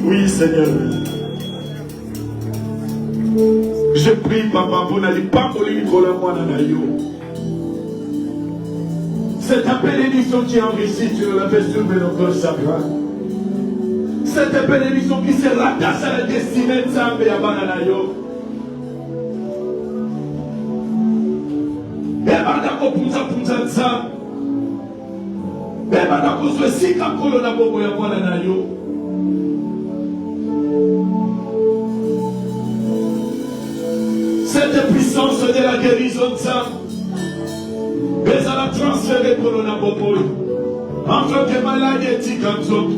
Oui, Seigneur. Je prie, papa, pour n'aller pas pour les micros. C'est ta bénédiction qui enrichit sur la vesture de notre sacre. C'est ta bénédiction qui se rattache à la destinée de Zambé et à Bananayo. Et Banako Punza Punza Zam. Et Banako Zwesika Kolona Bobo ya Bananayo. Cette puissance de la guérison de ça, mais à la transférer pour le Nabopoy. Enfin que malade éthique en zone,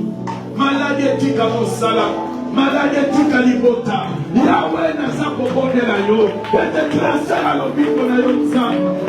malade éthique à Mosala, malade éthique à Libota, Yahweh n'a pas pour de la yo, et te transfère à l'objet de la yo,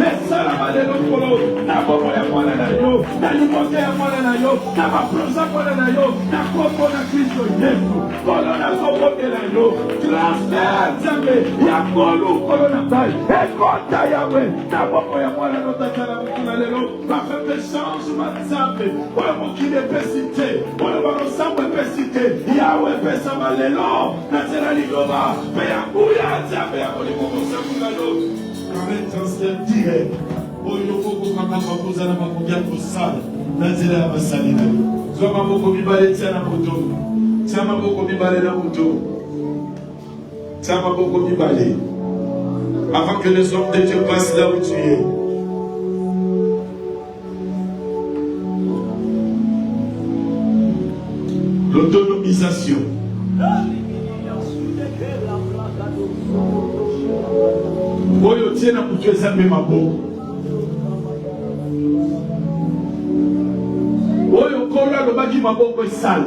et ça la va de l'autre, n'a pas pour la yo, n'a l'imoté à moi la yo, n'a pas plus à moi la yo, n'a pas pour la Christ Jésus, voilà n'a pas pour la yo, transfert, Zambé, Yakolo, Colonna Taille, et Kota Yahweh, n'a pas pour moi la nota à la yo, pas faire de changement de Zambé, pour le mot qui est pesité, pour le mot ensemble pesité, Yahweh pesa malelo, n'a pas la ligoba, mais Yakouya, Zambé, pour le mot ensemble la yo, quand même transfert direct. Oyo koko kaka bakoza na makobi ya kosala na nzela ya basali na yo. Zwa maboko mibale tia na moto. Tia maboko mibale na moto. Tia maboko mibale. Avant que les hommes de Dieu passent là où tu es. L'autonomisation. Oyo tia na moto ezambe maboko. Oyo kola lobaki maboko esala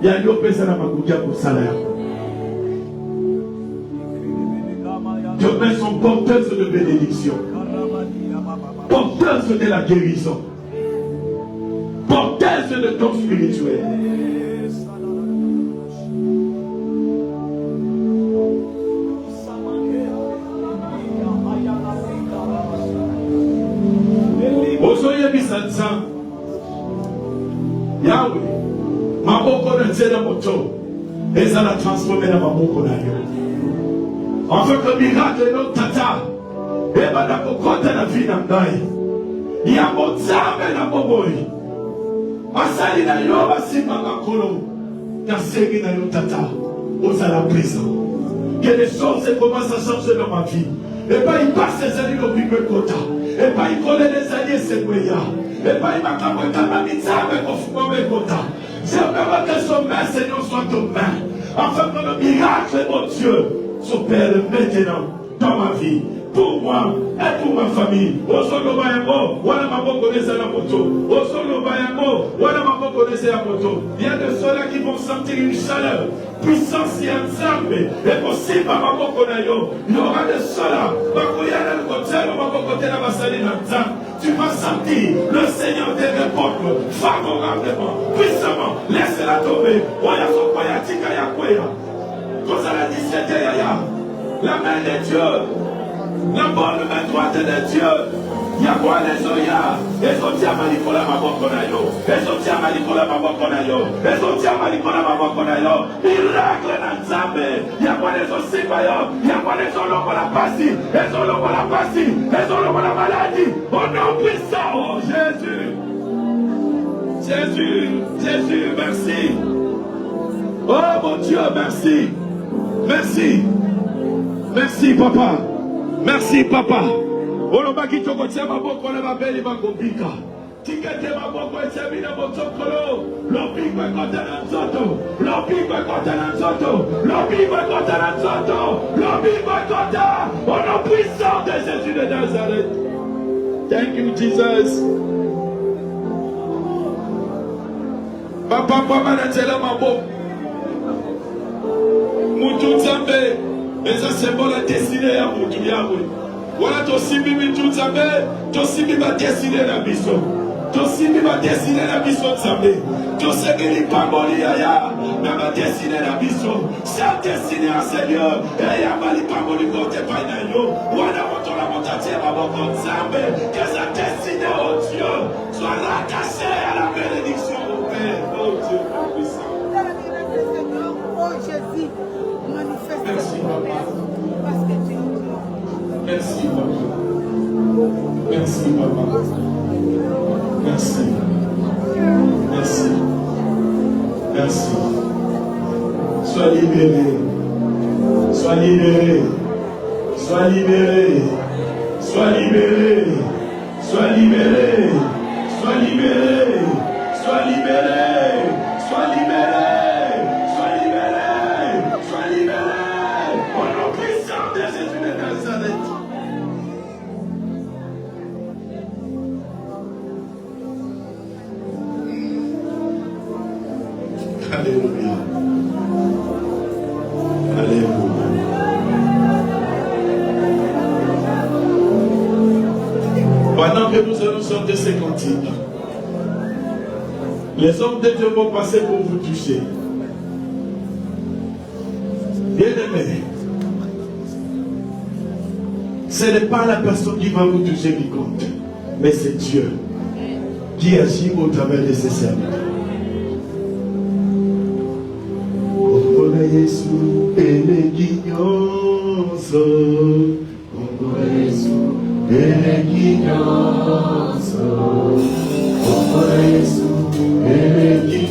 ya yo pesa na makuja kosala yako. Tes mains sont porteuses de bénédiction, porteuses de la guérison, porteuses de don spirituel. Osoye bisanza Yahweh, maboko na nzela moto, ezala transformé na maboko na yo. Enfin que miracle no tata, eba na kokota na vie na ngai. Ya motsabe na boboyi. Asali na yo basimba makolo, na segi na yo tata, ozala présent. Que les choses commencent à changer dans ma vie. Et pas il passe les années au bibe kota. Et pas il connaît les années sequoia. Et pas il m'a capté ma mitzabe kofumame kota. J'aimerais que son main, Seigneur, soit ton main. Afin que le miracle, mon Dieu, s'opère maintenant dans ma vie, pour moi et pour ma famille. Osolo bayango, wana maboko neza la moto. Osolo bayango, wana maboko neza la moto. Il y a de ceux-là qui vont sentir une chaleur, puissance et ensemble. Et possible à maboko na yo. Il y aura de ceux-là, bakoyana le côté, maboko te la basali na nzambe. Tu vas sentir le Seigneur te répondre favorablement, puissamment. Laisse-la tomber. Oya sokoya tika ya kwea. Quand ça la 17 yaya. La main de Dieu, la bonne main droite de Dieu. Il y a quoi les oya? Et son tia malikola maboko na yo. Et son tia malikola maboko na yo. Et son tia malikola maboko na yo. Miracle na nzambe. Il y a quoi les osiba yo? Il y a quoi les oloko la pasi? Les oloko la pasi? Les oloko la maladie? Au nom puissant, oh Jésus. Jésus, Jésus, merci. Oh mon Dieu, merci. Merci. Merci papa. Merci papa. Oloba kitoko tia maboko na babeli bakobika. Tikete maboko etemina motokolo. Lopiko ekota na nzoto. Lopiko ekota na nzoto. Lopiko ekota na nzoto. Lopiko ekota. Au nom puissant de Jésus de Nazareth. Thank you Jesus. Papa mama na tela maboko. Mutu nzambe. Eza symbole ya destinée ya mutu yawe. Voilà tosimbi mitu nzambe, tosimbi ba destinée na biso. Tosimbi ba destinée na biso nzambe. Tosekeli pamboli yaya, na ba destinée na biso. Sa destinée à Seigneur, et ya bali pamboli kote pa na yo. Wana motola motatie maboko nzambe, que sa destinée oh Dieu soit rattachée à la bénédiction au Père. Oh Dieu puissant. Oh Jésus, manifeste. Merci papa. Parce que tu es Merci papa. Merci papa. Merci. Merci. Merci. Sois libéré. Sois libéré. Sois libéré. Sois libéré. Sois libéré. Sois libéré. Sois libéré. Sois libéré. Alléluia. Alléluia. Pendant que nous allons chanter ces cantiques, les hommes de Dieu vont passer pour vous toucher. Bien-aimés, ce n'est pas la personne qui va vous toucher qui compte, mais c'est Dieu qui agit au travers de ses serviteurs. Yesu eleginyoso, Kongo Yesu eleginyoso, Kongo Yesu eleginyoso,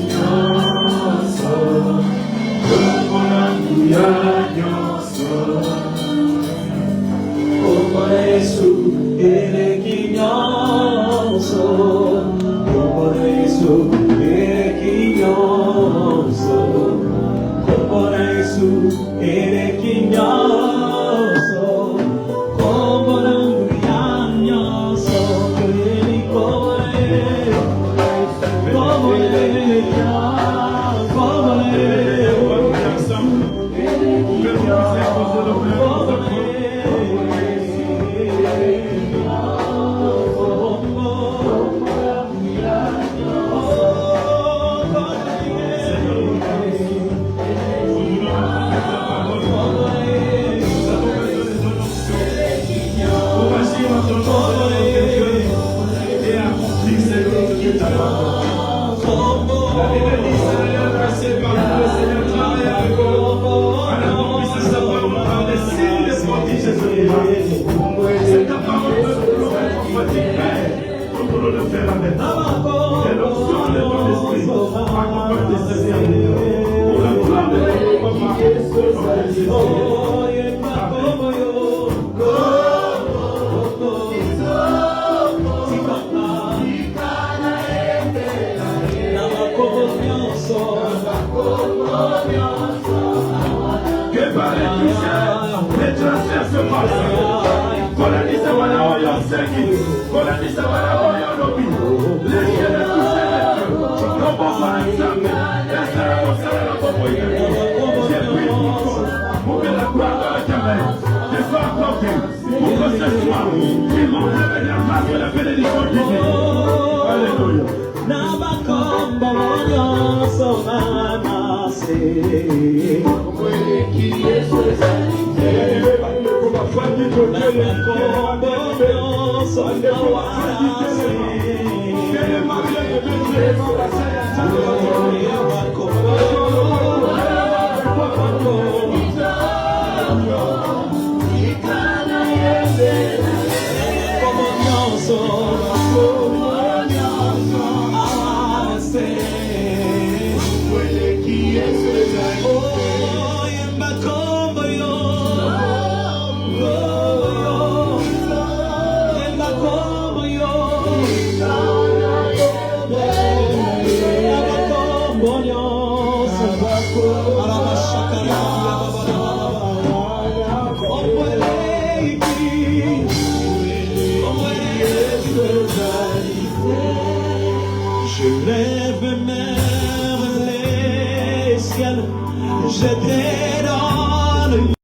Kongo nangu ya nyoso, Kongo Yesu eleginyoso, Kongo Yesu eleginyoso. Como Yesu eleginyoso, como nanguyanyoso, ele como Oh, Je lève vers les ciels, je te donne.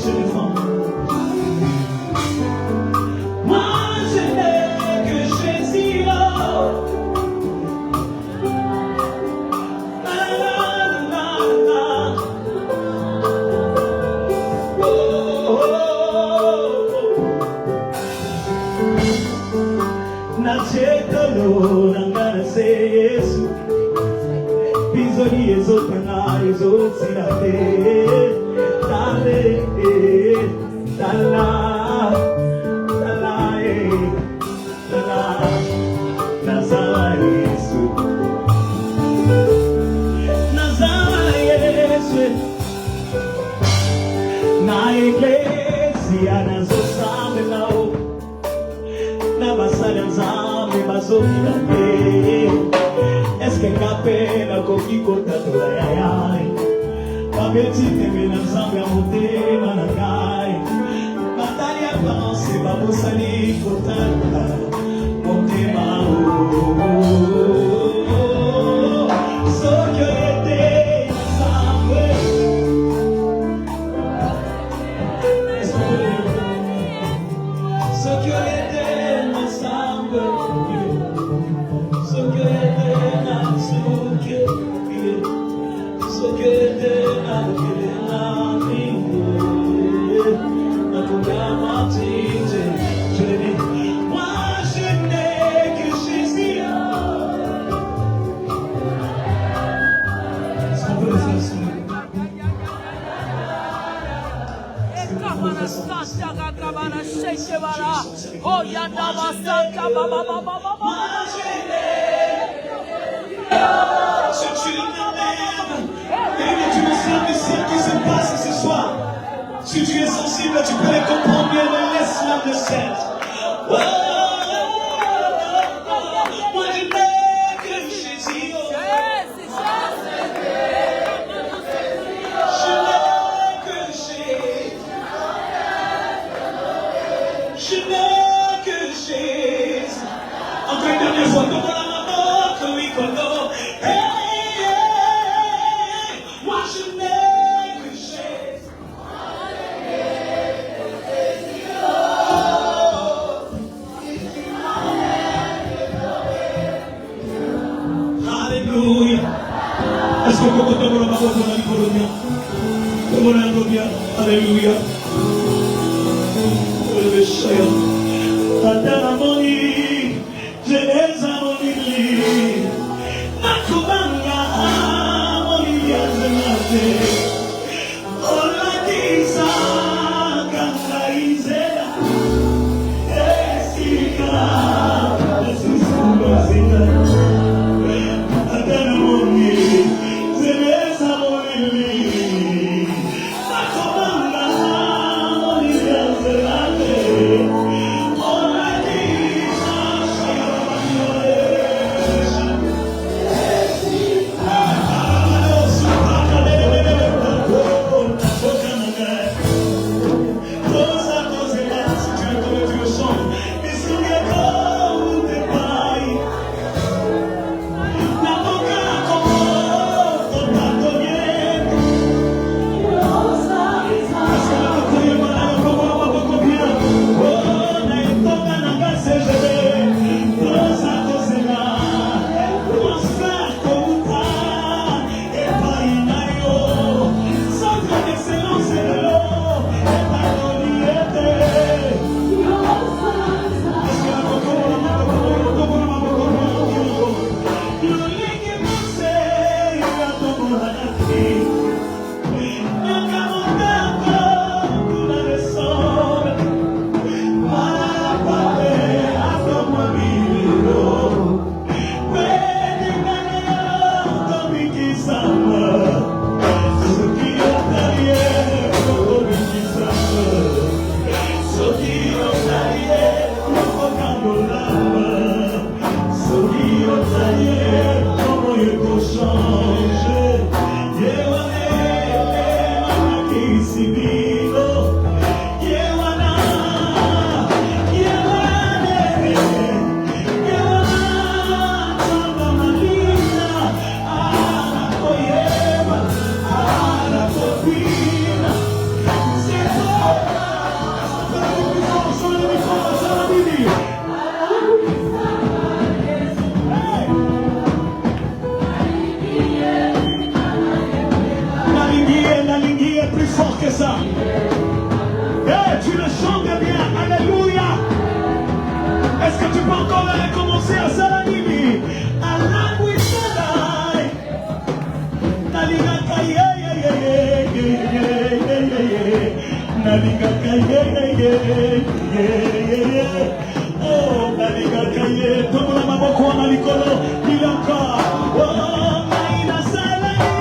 je défends. Moi je n'ai que Jésus. Nachekalo nangana se Yesu Bizoni ezopana ezotsirate Dale Dala Dala Dala Nazawa Yesu Nazawa Yesu Na iglesia nazosame nao Na basale nzambe bazokilate Eske kapena kokikota tolayayai Babeti teme na nzambe ya motema na ngai Batali ya panse babosani kotaka motema Soki oyete nzambe Soki oyete nzambe Soki oyete nzambe Soki oyete Je l'ai dit, moi je n'ai que Jésus. Est-ce qu'on peut le faire ça? Oh, yanda basanta baba baba baba. Si tu m'aimes, et tu me sens de ce qui se passe ce soir. Si tu es sensible, tu peux les comprendre mieux, mais laisse-la de cette. Moi je n'ai que Jésus. Je n'ai que Jésus. Je n'ai que Jésus. Encore une dernière fois, comme la maman, comme oui, comme non. Moi je n'ai que Jésus. Alléluia. Est-ce que vous pouvez me dire Alléluia. Alléluia. Jeneza monili nakubanga monili azemate oladiza kangaizela esika esusulozina adana monili jeneza monili nakubanga monili azemate C'est toi. Tu le chantes bien. Alléluia. Est-ce que tu peux encore recommencer à Salanimi? Oh, tout le monde a il encore. Oh, Maïna Salanimi.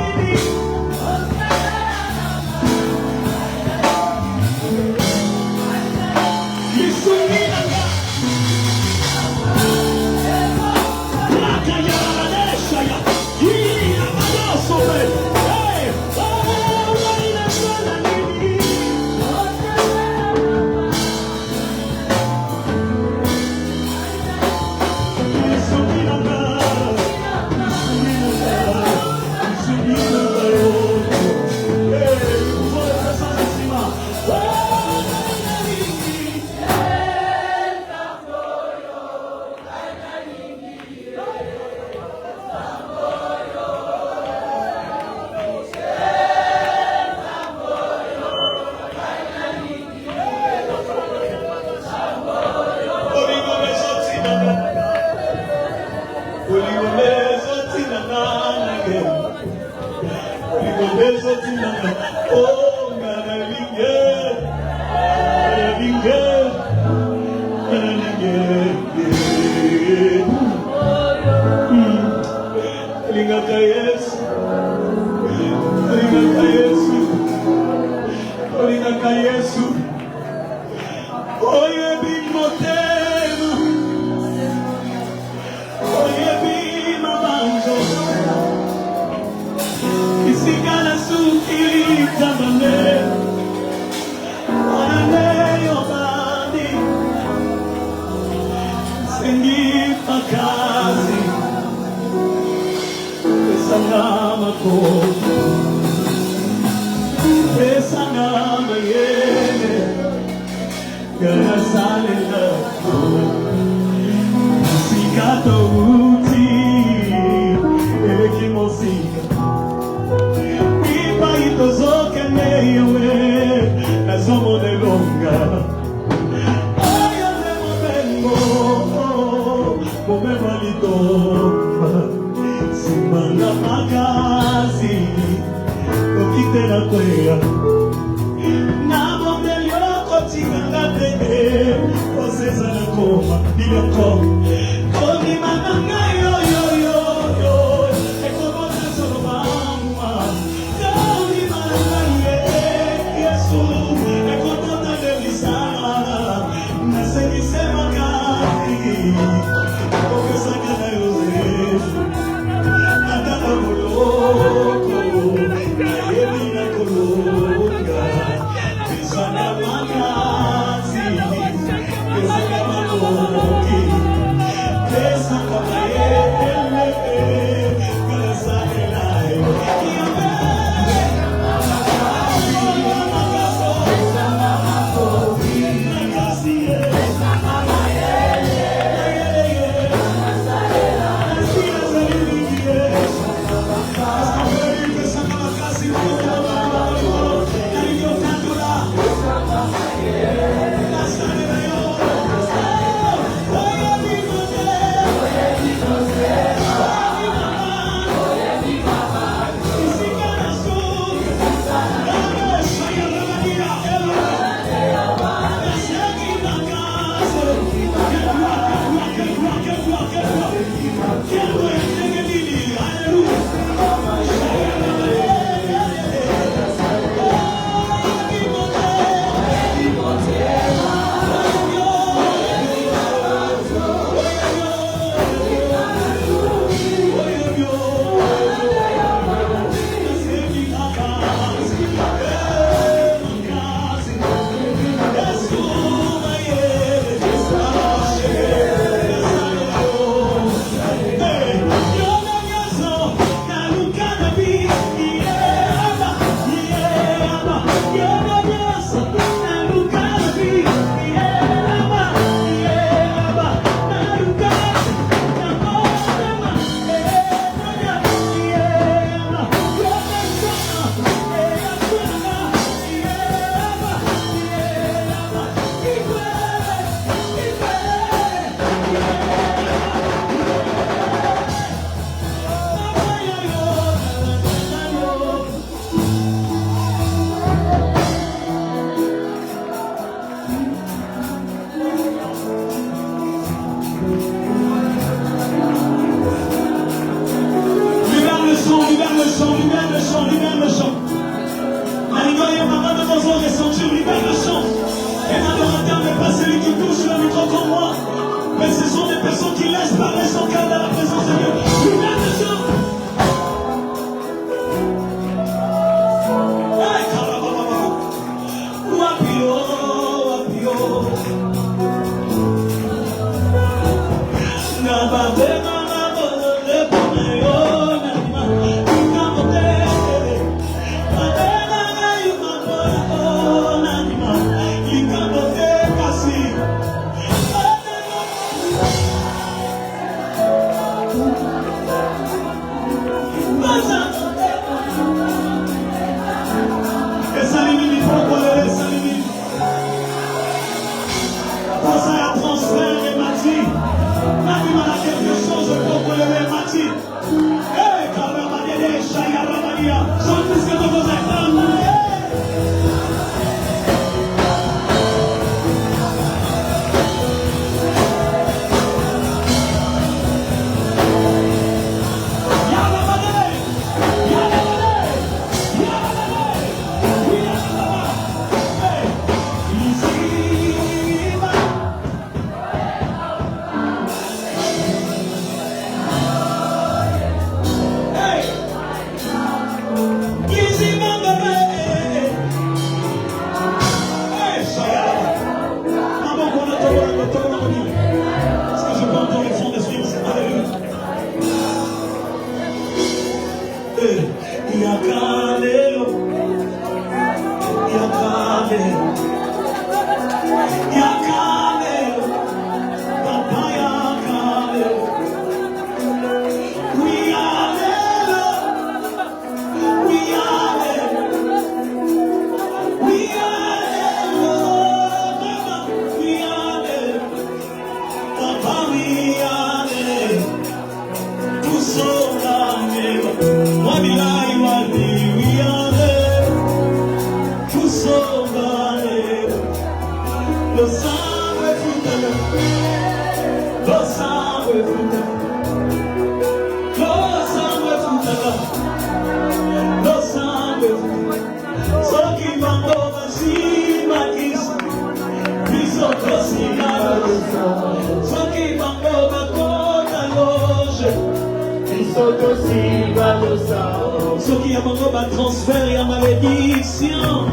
Soki ya bango ba transfert ya malédiction.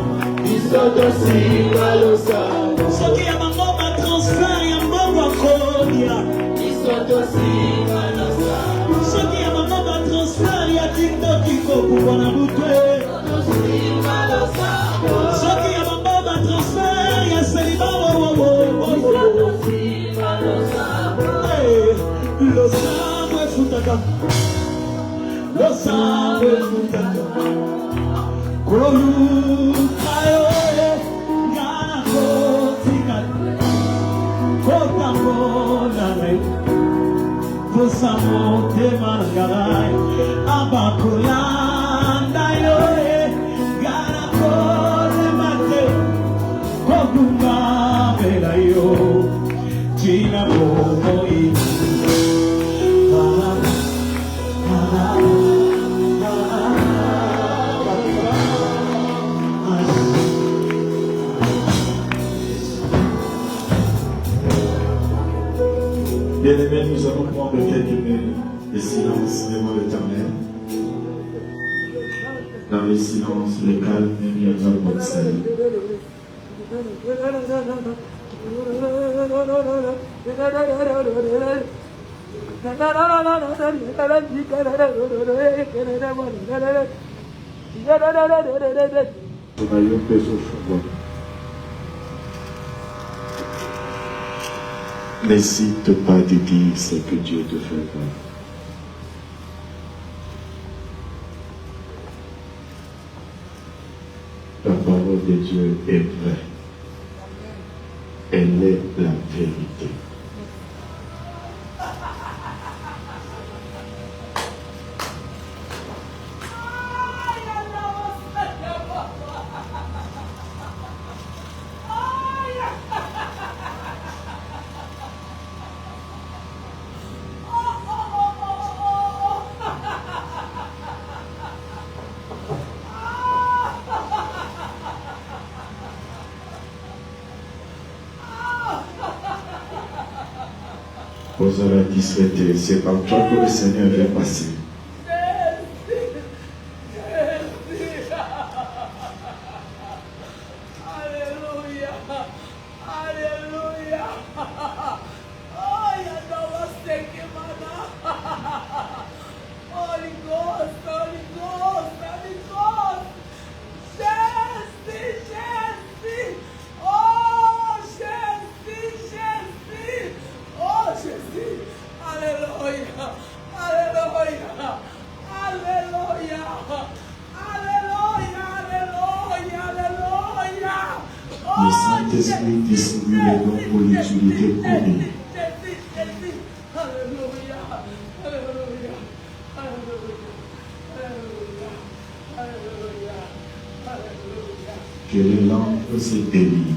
Soki ya bango ba transfert ya mbongo kolia. Soki ya bango ba transfert ya kiko kubona butwe. Soki ya bango ba transfert ya seliba lo sangue futaka. Lo sangue futaka. Kolukayo gana kotika. Kotamona Kosamote mangarai Abakulanda yo gana kole mate Kokunga bela yo Tina boy Bien-aimés, nous allons prendre quelques minutes de silence devant l'Éternel. Dans le silence, le calme, il y a un bon salut. N'hésite pas de dire ce que Dieu te fait voir. La parole de Dieu est vraie. Elle est la vérité. C'est par toi que le Seigneur veut passer. Le Saint-Esprit distribue les dons pour l'utilité commune. Que les langues se délivrent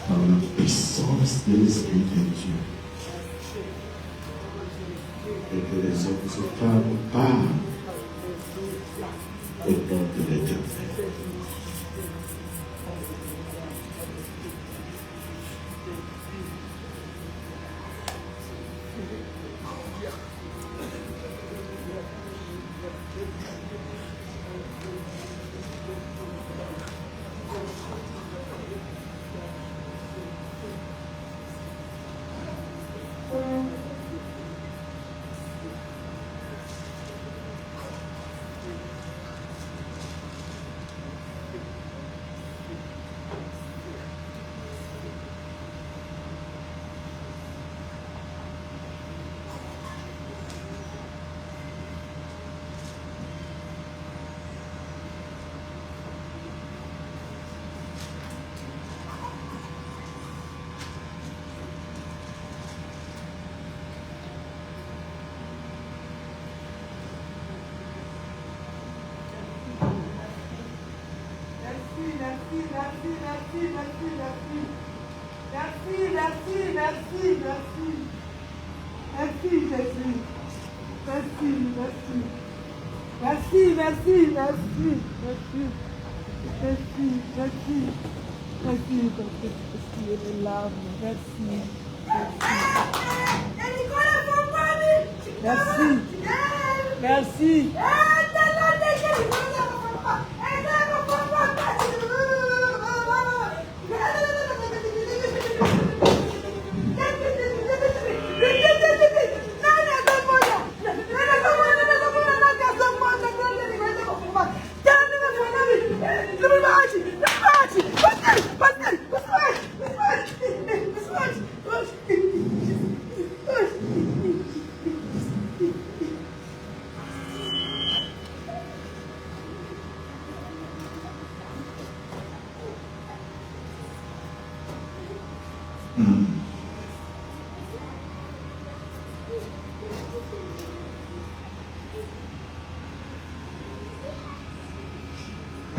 par la puissance de l'Esprit de Dieu. Et que les hommes se femmes parlent au nom de l'Éternel.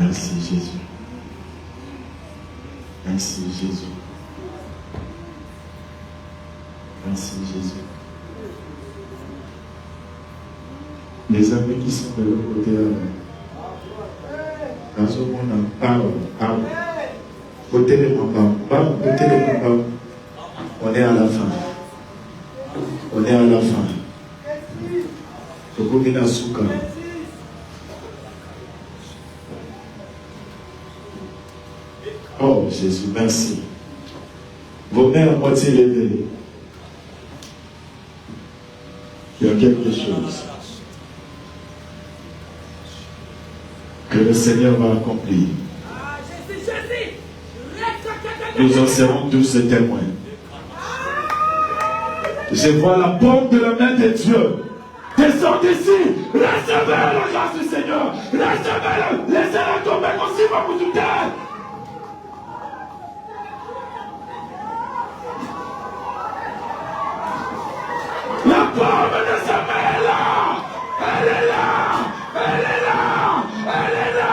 Merci Jésus. Merci Jésus. Merci Jésus. Les amis qui sont de l'autre côté, dans ce monde, côté de mon on est à la fin. On est à la fin. Oh Jésus, merci. Vos mains à moitié levées. Il y a quelque chose que le Seigneur va accomplir. Nous en serons tous témoins. Je vois la paume de la main de Dieu. Descendez ici. Recevez la grâce du Seigneur. Recevez-la. Laissez-la tomber comme si vous vous doutez. La paume de sa main est là. Elle est là. Elle est là. Elle est là.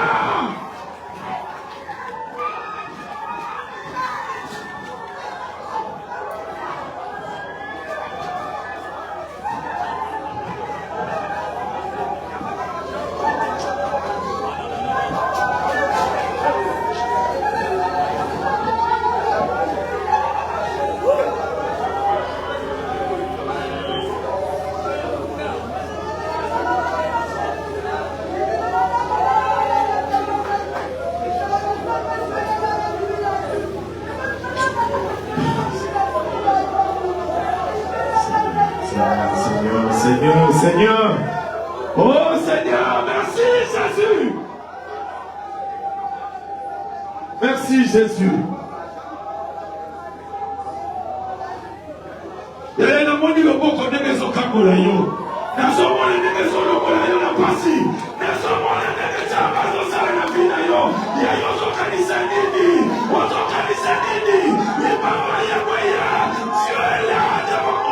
Seigneur, oh Seigneur, merci Jésus. Merci Jésus. Il y a un monde qui veut beaucoup de maisons Kakolayo. Nous sommes les maisons Lokolayo na Pasi. Nous sommes les maisons Amazo Sala na Pinayo. Il y a un organisé Nini. Organisé Nini. Il m'a envoyé. Dieu est là devant nous.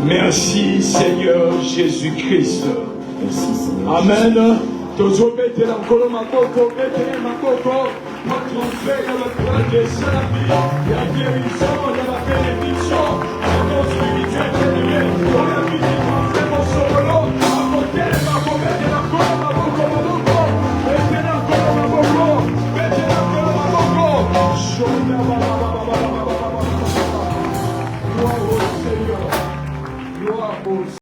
Merci Seigneur Jésus-Christ. Merci Seigneur. Amen. Tozobetela nkolo maboko, betela maboko, transfert de la gloire de Salabi, la guérison de la bénédiction, la notre spirituel élevé, pour la vie du transfert au solo, apporter les maboko, betela nkolo maboko, betela nkolo maboko, betela nkolo maboko, shoda baba. Gloire au Seigneur. Gloire au Seigneur.